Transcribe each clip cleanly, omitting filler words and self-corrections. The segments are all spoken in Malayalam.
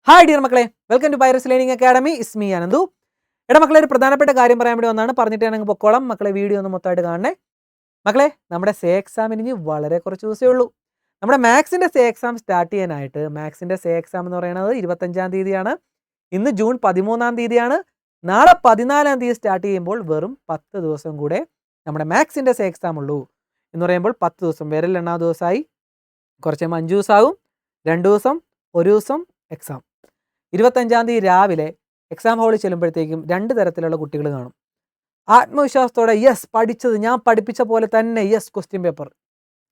ഹായ് ഡിയർ മക്കളെ, welcome to Pyrus learning academy. It's me Ananthu. എടാ മക്കളെ, ഒരു പ്രധാനപ്പെട്ട കാര്യം പറയാൻ വേണ്ടി വന്നാണ്. പറഞ്ഞിട്ട് ഞാൻ പൊക്കോളാം. മക്കളെ വീഡിയോ ഒന്ന് മൊത്തമായിട്ട് കാണണേ. മക്കളെ, നമ്മുടെ സേ എക്സാമിന് ഇനി വളരെ കുറച്ച് ദിവസമേ ഉള്ളൂ. നമ്മുടെ മാത്സിൻ്റെ സേ എക്സാം സ്റ്റാർട്ട് ചെയ്യാനായിട്ട് മാത്സിൻ്റെ സേ എക്സാം എന്ന് പറയുന്നത് 25-ാം തീയതിയാണ്. ഇന്ന് ജൂൺ 13-ാം തീയതിയാണ്. നാളെ 14-ാം തീയതി സ്റ്റാർട്ട് ചെയ്യുമ്പോൾ വെറും 10 ദിവസം കൂടെ നമ്മുടെ മാത്സിൻ്റെ സേ എക്സാം ഉള്ളൂ. എന്ന് പറയുമ്പോൾ 10 ദിവസം, വിരലെണ്ണാ ദിവസമായി. കുറച്ച് 5 ദിവസമാകും. 2 ദിവസം, 1 ദിവസം എക്സാം. 25-ാം തീയതി രാവിലെ എക്സാം ഹാളിൽ ചെല്ലുമ്പോഴത്തേക്കും 2 തരത്തിലുള്ള കുട്ടികൾ കാണും. ആത്മവിശ്വാസത്തോടെ യെസ് പഠിച്ചത് ഞാൻ പഠിപ്പിച്ച പോലെ തന്നെ യെസ് ക്വസ്റ്റ്യൻ പേപ്പർ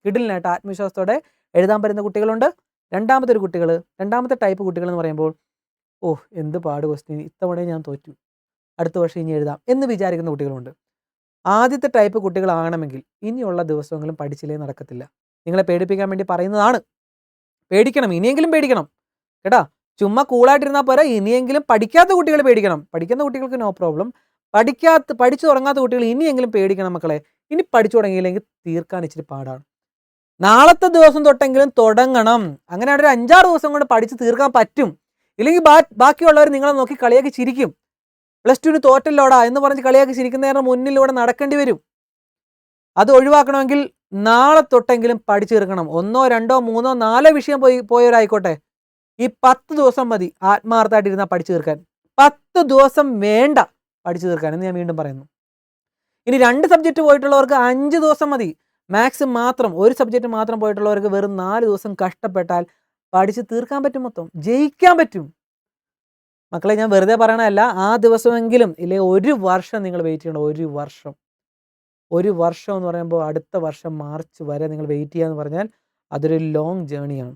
കിടിലിനായിട്ട് ആത്മവിശ്വാസത്തോടെ എഴുതാൻ പറ്റുന്ന കുട്ടികളുണ്ട്. രണ്ടാമത്തെ ടൈപ്പ് കുട്ടികൾ എന്ന് പറയുമ്പോൾ എന്ത് പാട് ക്വസ്റ്റ്യൻ, ഇത്തവണ ഞാൻ തോറ്റു, അടുത്ത വർഷം ഇനി എഴുതാം എന്ന് വിചാരിക്കുന്ന കുട്ടികളുണ്ട്. ആദ്യത്തെ ടൈപ്പ് കുട്ടികളാണെങ്കിൽ ഇനിയുള്ള ദിവസങ്ങളും പഠിച്ചില്ലേ നടക്കത്തില്ല. നിങ്ങളെ പേടിപ്പിക്കാൻ വേണ്ടി പറയുന്നതാണ്. പേടിക്കണം, ഇനിയെങ്കിലും പേടിക്കണം കേട്ടാ. ചുമ്മാ കൂളായിട്ടിരുന്നാൽ പോരാ, ഇനിയെങ്കിലും പഠിക്കാത്ത കുട്ടികൾ പേടിക്കണം. പഠിക്കുന്ന കുട്ടികൾക്ക് നോ പ്രോബ്ലം. പഠിച്ചു തുടങ്ങാത്ത കുട്ടികൾ ഇനിയെങ്കിലും പേടിക്കണം മക്കളെ. ഇനി പഠിച്ചു തുടങ്ങിയില്ലെങ്കിൽ തീർക്കാൻ ഇച്ചിരി പാടാണ്. നാളത്തെ ദിവസം തൊട്ടെങ്കിലും തുടങ്ങണം. അങ്ങനെ ഒരു 5-6 ദിവസം കൊണ്ട് പഠിച്ച് തീർക്കാൻ പറ്റും. ഇല്ലെങ്കിൽ ബാക്കിയുള്ളവർ നിങ്ങളെ നോക്കി കളിയാക്കി ചിരിക്കും. +2 തോറ്റല്ലോടാ എന്ന് പറഞ്ഞ് കളിയാക്കി ചിരിക്കുന്നതിന് മുന്നിലൂടെ നടക്കേണ്ടി വരും. അത് ഒഴിവാക്കണമെങ്കിൽ നാളെ തൊട്ടെങ്കിലും പഠിച്ചു തീർക്കണം. 1, 2, 3, 4 വിഷയം പോയവരായിക്കോട്ടെ, ഈ 10 ദിവസം മതി ആത്മാർത്ഥമായിട്ടിരുന്നാൽ പഠിച്ചു തീർക്കാൻ. 10 ദിവസം വേണ്ട പഠിച്ചു തീർക്കാൻ എന്ന് ഞാൻ വീണ്ടും പറയുന്നു. ഇനി 2 സബ്ജക്റ്റ് പോയിട്ടുള്ളവർക്ക് 5 ദിവസം മതി. മാത്സ് മാത്രം, ഒരു സബ്ജക്റ്റ് മാത്രം പോയിട്ടുള്ളവർക്ക് വെറും 4 ദിവസം കഷ്ടപ്പെട്ടാൽ പഠിച്ച് തീർക്കാൻ പറ്റും. മൊത്തം ജയിക്കാൻ പറ്റും മക്കളെ. ഞാൻ വെറുതെ പറയണതല്ല. ആ ദിവസമെങ്കിലും ഇല്ലേ, 1 വർഷം നിങ്ങൾ വെയിറ്റ് ചെയ്യണം. 1 വർഷം എന്ന് പറയുമ്പോൾ അടുത്ത വർഷം മാർച്ച് വരെ നിങ്ങൾ വെയിറ്റ് ചെയ്യുക എന്ന് പറഞ്ഞാൽ അതൊരു ലോങ് ജേണിയാണ്.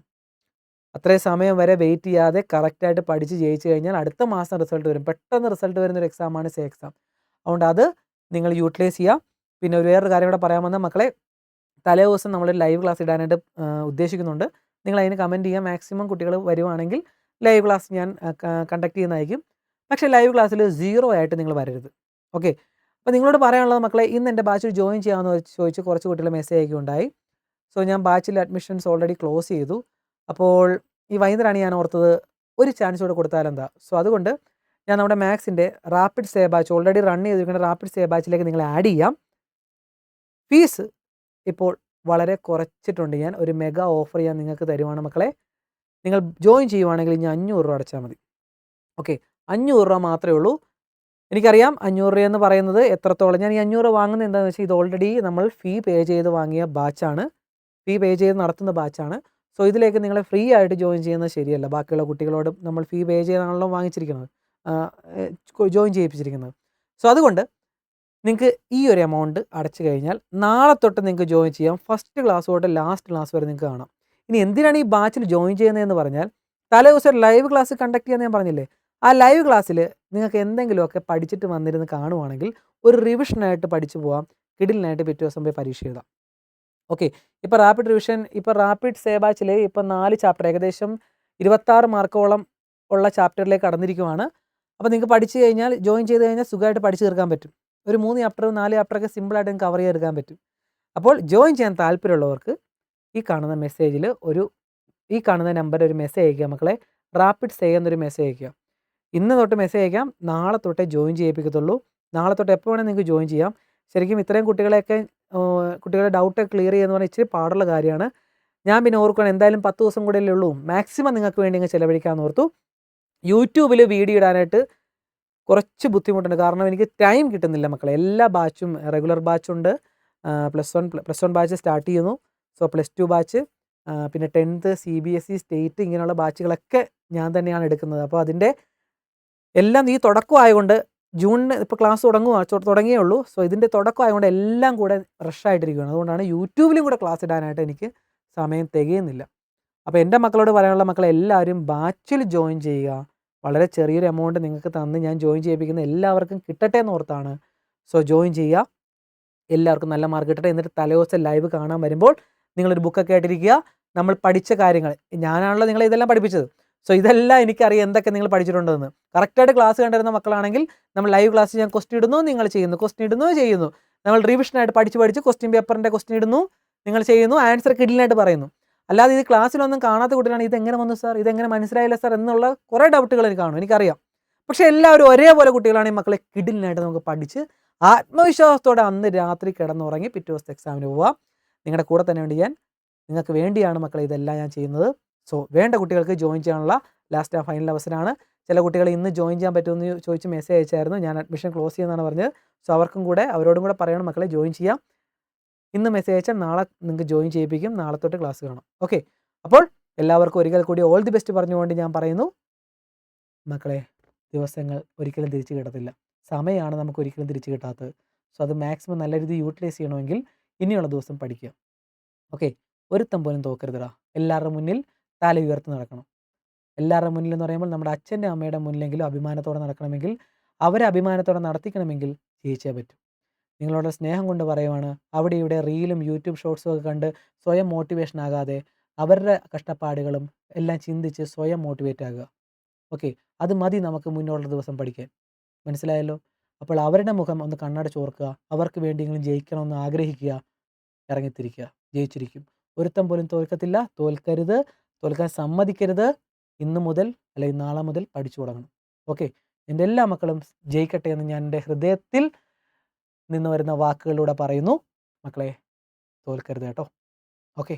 അത്രയും സമയം വരെ വെയിറ്റ് ചെയ്യാതെ കറക്റ്റായിട്ട് പഠിച്ച് ജയിച്ചു കഴിഞ്ഞാൽ അടുത്ത മാസം റിസൾട്ട് വരും. പെട്ടെന്ന് റിസൾട്ട് വരുന്നൊരു എക്സാമാണ് സേ എക്സാം. അതുകൊണ്ട് അത് നിങ്ങൾ യൂട്ടിലൈസ് ചെയ്യുക. പിന്നെ വേറൊരു കാര്യം കൂടെ പറയാൻ വന്ന മക്കളെ, തലേ ദിവസം നമ്മൾ ലൈവ് ക്ലാസ് ഇടാനായിട്ട് ഉദ്ദേശിക്കുന്നുണ്ട്. നിങ്ങൾ അതിന് കമൻറ്റ് ചെയ്യുക. മാക്സിമം കുട്ടികൾ വരുവാണെങ്കിൽ ലൈവ് ക്ലാസ് ഞാൻ കണ്ടക്ട് ചെയ്യുന്നതായിരിക്കും. പക്ഷേ ലൈവ് ക്ലാസ്സിൽ 0 ആയിട്ട് നിങ്ങൾ വരരുത്. ഓക്കെ. അപ്പോൾ നിങ്ങളോട് പറയാനുള്ളത് മക്കളെ, ഇന്ന് എൻ്റെ ബാച്ചിൽ ജോയിൻ ചെയ്യാമെന്ന് ചോദിച്ച് കുറച്ച് കുട്ടികൾ മെസ്സേജ് അയക്കുകയുണ്ടായി. സോ ഞാൻ ബാച്ചിൽ അഡ്മിഷൻസ് ഓൾറെഡി ക്ലോസ് ചെയ്തു. അപ്പോൾ ഈ വൈകുന്നേരമാണ് ഞാൻ ഓർത്തത് ഒരു ചാൻസ് കൂടെ കൊടുത്താലെന്താ. സോ അതുകൊണ്ട് ഞാൻ നമ്മുടെ മാത്സിൻ്റെ rapid say batch already run ചെയ്തിരിക്കുന്ന റാപ്പിഡ് സേ ബാച്ചിലേക്ക് നിങ്ങൾ ആഡ് ചെയ്യാം. ഫീസ് ഇപ്പോൾ വളരെ കുറച്ചിട്ടുണ്ട്. ഞാൻ ഒരു മെഗാ ഓഫർ ഞാൻ നിങ്ങൾക്ക് തരുവാണ് മക്കളെ. നിങ്ങൾ ജോയിൻ ചെയ്യുവാണെങ്കിൽ ഇനി 500 രൂപ അടച്ചാൽ മതി. ഓക്കെ, 500 രൂപ മാത്രമേ ഉള്ളൂ. എനിക്കറിയാം 500 രൂപ എന്ന് പറയുന്നത് എത്രത്തോളം. ഞാൻ ഈ 500 രൂപ വാങ്ങുന്നത് എന്താണെന്ന് വെച്ചാൽ ഇത് ഓൾറെഡി നമ്മൾ ഫീ പേ ചെയ്ത് വാങ്ങിയ ബാച്ചാണ്, ഫീ പേ ചെയ്ത് നടത്തുന്ന ബാച്ചാണ്. സോ ഇതിലേക്ക് നിങ്ങളെ ഫ്രീ ആയിട്ട് ജോയിൻ ചെയ്യുന്നത് ശരിയല്ല. ബാക്കിയുള്ള കുട്ടികളോട് നമ്മൾ ഫീ പേ ചെയ്താണല്ലോ വാങ്ങിച്ചിരിക്കുന്നത്, ജോയിൻ ചെയ്യിപ്പിച്ചിരിക്കുന്നത്. സോ അതുകൊണ്ട് നിങ്ങൾക്ക് ഈ ഒരു എമൗണ്ട് അടച്ചു കഴിഞ്ഞാൽ നാളെ തൊട്ട് നിങ്ങൾക്ക് ജോയിൻ ചെയ്യാം. ഫസ്റ്റ് ക്ലാസ് തൊട്ട് ലാസ്റ്റ് ക്ലാസ് വരെ നിങ്ങൾക്ക് കാണാം. ഇനി എന്തിനാണ് ഈ ബാച്ചിൽ ജോയിൻ ചെയ്യുന്നതെന്ന് പറഞ്ഞാൽ, തലേ ദിവസം ലൈവ് ക്ലാസ് കണ്ടക്ട് ചെയ്യാൻ ഞാൻ പറഞ്ഞില്ലേ, ആ ലൈവ് ക്ലാസ്സിൽ നിങ്ങൾക്ക് എന്തെങ്കിലുമൊക്കെ പഠിച്ചിട്ട് വന്നിരുന്ന് കാണുവാണെങ്കിൽ ഒരു റിവിഷനായിട്ട് പഠിച്ചു പോകാം. കിടിലിനായിട്ട് പിറ്റേ ദിവസം പോയി പരീക്ഷ എഴുതാം. ഓക്കെ. ഇപ്പോൾ റാപ്പിഡ് റിവിഷൻ, ഇപ്പോൾ റാപ്പിഡ് സേ ബാച്ചിൽ ഇപ്പോൾ 4 ചാപ്റ്റർ, ഏകദേശം 26 മാർക്കോളം ഉള്ള ചാപ്റ്ററിലേക്ക് കടന്നിരിക്കുവാണ്. അപ്പോൾ നിങ്ങൾക്ക് പഠിച്ചു കഴിഞ്ഞാൽ, ജോയിൻ ചെയ്ത് കഴിഞ്ഞാൽ സുഖമായിട്ട് പഠിച്ചു തീർക്കാൻ പറ്റും. ഒരു 3 ചാപ്റ്റർ 4 ചാപ്റ്ററൊക്കെ സിമ്പിളായിട്ട് നിങ്ങൾക്ക് കവർ ചെയ്തെടുക്കാൻ പറ്റും. അപ്പോൾ ജോയിൻ ചെയ്യാൻ താല്പര്യമുള്ളവർക്ക് ഈ കാണുന്ന മെസ്സേജിൽ ഈ കാണുന്ന നമ്പറിൽ ഒരു മെസ്സേജ് അയക്കുക മക്കളെ. റാപ്പിഡ് സേ എന്നൊരു മെസ്സേജ് അയക്കുക. ഇന്ന് തൊട്ട് മെസ്സേജ് അയക്കാം. നാളെ തൊട്ടേ ജോയിൻ ചെയ്യിപ്പിക്കത്തുള്ളൂ. നാളെ തൊട്ട് എപ്പോൾ വേണമെങ്കിൽ നിങ്ങൾക്ക് ജോയിൻ ചെയ്യാം. ശരിക്കും ഇത്രയും കുട്ടികളുടെ ഡൗട്ട് ക്ലിയർ ചെയ്യുക എന്ന് പറഞ്ഞാൽ ഇച്ചിരി പാടുള്ള കാര്യമാണ്. ഞാൻ പിന്നെ ഓർക്കുകയാണ്, എന്തായാലും 10 ദിവസം കൂടെയല്ലേ ഉള്ളൂ, മാക്സിമം നിങ്ങൾക്ക് വേണ്ടി അങ്ങ് ചിലവഴിക്കാമെന്ന് ഓർത്തു. യൂട്യൂബിൽ വീഡിയോ ഇടാനായിട്ട് കുറച്ച് ബുദ്ധിമുട്ടുണ്ട്. കാരണം എനിക്ക് ടൈം കിട്ടുന്നില്ല മക്കളെ. എല്ലാ ബാച്ചും റെഗുലർ ബാച്ചുണ്ട്, +1 ബാച്ച് സ്റ്റാർട്ട് ചെയ്യുന്നു. സോ +2 ബാച്ച്, പിന്നെ 10th CBSE സ്റ്റേറ്റ്, ഇങ്ങനെയുള്ള ബാച്ചുകളൊക്കെ ഞാൻ തന്നെയാണ് എടുക്കുന്നത്. അപ്പോൾ അതിൻ്റെ എല്ലാം ഈ തുടക്കമായതുകൊണ്ട്, ജൂണിന് ഇപ്പോൾ ക്ലാസ് തുടങ്ങിയേ ഉള്ളൂ. സോ ഇതിൻ്റെ തുടക്കമായതുകൊണ്ട് എല്ലാം കൂടെ റഷായിട്ടിരിക്കുകയാണ്. അതുകൊണ്ടാണ് യൂട്യൂബിലും കൂടെ ക്ലാസ് ഇടാനായിട്ട് എനിക്ക് സമയം തികയുന്നില്ല. അപ്പോൾ എൻ്റെ മക്കളോട് പറയാനുള്ള മക്കളെ, എല്ലാവരും ബാച്ചിൽ ജോയിൻ ചെയ്യുക. വളരെ ചെറിയൊരു എമൗണ്ട് നിങ്ങൾക്ക് തന്ന് ഞാൻ ജോയിൻ ചെയ്യിപ്പിക്കുന്ന എല്ലാവർക്കും കിട്ടട്ടെ എന്ന് ഓർത്താണ്. സോ ജോയിൻ ചെയ്യുക. എല്ലാവർക്കും നല്ല മാർക്ക് കിട്ടട്ടെ. എന്നിട്ട് തലേദിവസം ലൈവ് കാണാൻ വരുമ്പോൾ നിങ്ങളൊരു ബുക്കൊക്കെ ആയിട്ടിരിക്കുക. നമ്മൾ പഠിച്ച കാര്യങ്ങൾ, ഞാനാണല്ലോ നിങ്ങളെ ഇതെല്ലാം പഠിപ്പിച്ചത്. സോ ഇതെല്ലാം എനിക്കറിയാം എന്തൊക്കെ നിങ്ങൾ പഠിച്ചിട്ടുണ്ടെന്ന്. കറക്റ്റായിട്ട് ക്ലാസ് കണ്ടിരുന്ന മക്കളാണെങ്കിൽ നമ്മൾ ലൈവ് ക്ലാസ് ഞാൻ ക്വസ്റ്റ്യൻ ഇടുന്നു, നിങ്ങൾ ചെയ്യുന്നു, ക്വസ്റ്റ്യൻ ഇടുന്നു, ചെയ്യുന്നു. നമ്മൾ റിവിഷനായിട്ട് പഠിച്ച് ക്വസ്റ്റ്യൻ പേപ്പറിൻ്റെ ക്വസ്റ്റ്യൻ ഇടുന്നു, നിങ്ങൾ ചെയ്യുന്നു, ആൻസർ കിഡിലിനായിട്ട് പറയുന്നു. അല്ലാതെ ഇത് ക്ലാസ്സിലൊന്നും കാണാത്ത കുട്ടികളാണ് ഇതെങ്ങനെ വന്നു സാർ, ഇതെങ്ങനെ മനസ്സിലായില്ല സാർ എന്നുള്ള കുറേ ഡൗട്ടുകൾ എനിക്ക് കാണും, എനിക്കറിയാം. പക്ഷേ എല്ലാവരും ഒരേപോലെ കുട്ടികളാണെങ്കിൽ മക്കളെ കിടിലനായിട്ട് നമുക്ക് പഠിച്ച് ആത്മവിശ്വാസത്തോടെ അന്ന് രാത്രി കിടന്നുറങ്ങി പിറ്റേ ദിവസത്തെ എക്സാമിന് പോവാം. നിങ്ങളുടെ കൂടെ തന്നെ ഉണ്ട് ഞാൻ. നിങ്ങൾക്ക് വേണ്ടിയാണ് മക്കളെ ഇതെല്ലാം ഞാൻ ചെയ്യുന്നത്. സോ വേണ്ട കുട്ടികൾക്ക് ജോയിൻ ചെയ്യാനുള്ള ലാസ്റ്റ് ഫൈനൽ അവസരമാണ്. ചില കുട്ടികൾ ഇന്ന് ജോയിൻ ചെയ്യാൻ പറ്റുമെന്ന് ചോദിച്ച് മെസ്സേജ് അയച്ചായിരുന്നു. ഞാൻ അഡ്മിഷൻ ക്ലോസ് ചെയ്യുന്നതാണ് പറഞ്ഞത്. സോ അവരോടും കൂടെ പറയണം മക്കളെ ജോയിൻ ചെയ്യാം. ഇന്ന് മെസ്സേജ് അയച്ചാൽ നാളെ നിങ്ങൾക്ക് ജോയിൻ ചെയ്യിപ്പിക്കും. നാളെ തൊട്ട് ക്ലാസ് കാണാം. ഓക്കെ, അപ്പോൾ എല്ലാവർക്കും ഒരിക്കൽ കൂടി ഓൾ ദി ബെസ്റ്റ് പറഞ്ഞുകൊണ്ട് ഞാൻ പറയുന്നു, മക്കളെ ദിവസങ്ങൾ ഒരിക്കലും തിരിച്ചു കിട്ടത്തില്ല. സമയമാണ് നമുക്ക് ഒരിക്കലും തിരിച്ചു കിട്ടാത്തത്. സോ അത് മാക്സിമം നല്ല രീതിയിൽ യൂട്ടിലൈസ് ചെയ്യണമെങ്കിൽ ഇനിയുള്ള ദിവസം പഠിക്കുക. ഓക്കെ, ഒരുത്തം പോലും തോക്കരുതടാ. എല്ലാവരുടെ മുന്നിൽ തല ഉയർത്തി നടക്കണം. എല്ലാവരുടെ മുന്നിൽ എന്ന് പറയുമ്പോൾ നമ്മുടെ അച്ഛൻ്റെ അമ്മയുടെ മുന്നിലെങ്കിലും അഭിമാനത്തോടെ നടക്കണമെങ്കിൽ, അവരെ അഭിമാനത്തോടെ നടത്തിക്കണമെങ്കിൽ ജയിച്ചേ പറ്റും. നിങ്ങളോട് സ്നേഹം കൊണ്ട് പറയുവാണ്, അവിടെ ഇവിടെ റീലും യൂട്യൂബ് ഷോർട്സും ഒക്കെ കണ്ട് സ്വയം മോട്ടിവേഷൻ ആകാതെ അവരുടെ കഷ്ടപ്പാടുകളും എല്ലാം ചിന്തിച്ച് സ്വയം മോട്ടിവേറ്റ് ആകുക. ഓക്കെ, അത് മതി നമുക്ക് മുന്നോട്ടുള്ള ദിവസം പഠിക്കാൻ. മനസ്സിലായല്ലോ? അപ്പോൾ അവരുടെ മുഖം ഒന്ന് കണ്ണടച്ചോർക്കുക. അവർക്ക് വേണ്ടിയെങ്കിലും ജയിക്കണമെന്ന് ആഗ്രഹിക്കുക. ഇറങ്ങിത്തിരിക്കുക. ജയിച്ചിരിക്കും. ഒരുത്തം പോലും തോൽക്കത്തില്ല. തോൽക്കരുത്, തോൽക്കാൻ സമ്മതിക്കരുത്. ഇന്ന് മുതൽ അല്ലെങ്കിൽ നാളെ മുതൽ പഠിച്ചു തുടങ്ങണം. ഓക്കെ, എൻ്റെ എല്ലാ മക്കളും ജയിക്കട്ടെ എന്ന് ഞാൻ എൻ്റെ ഹൃദയത്തിൽ നിന്ന് വരുന്ന വാക്കുകളിലൂടെ പറയുന്നു. മക്കളെ തോൽക്കരുത് കേട്ടോ. ഓക്കെ.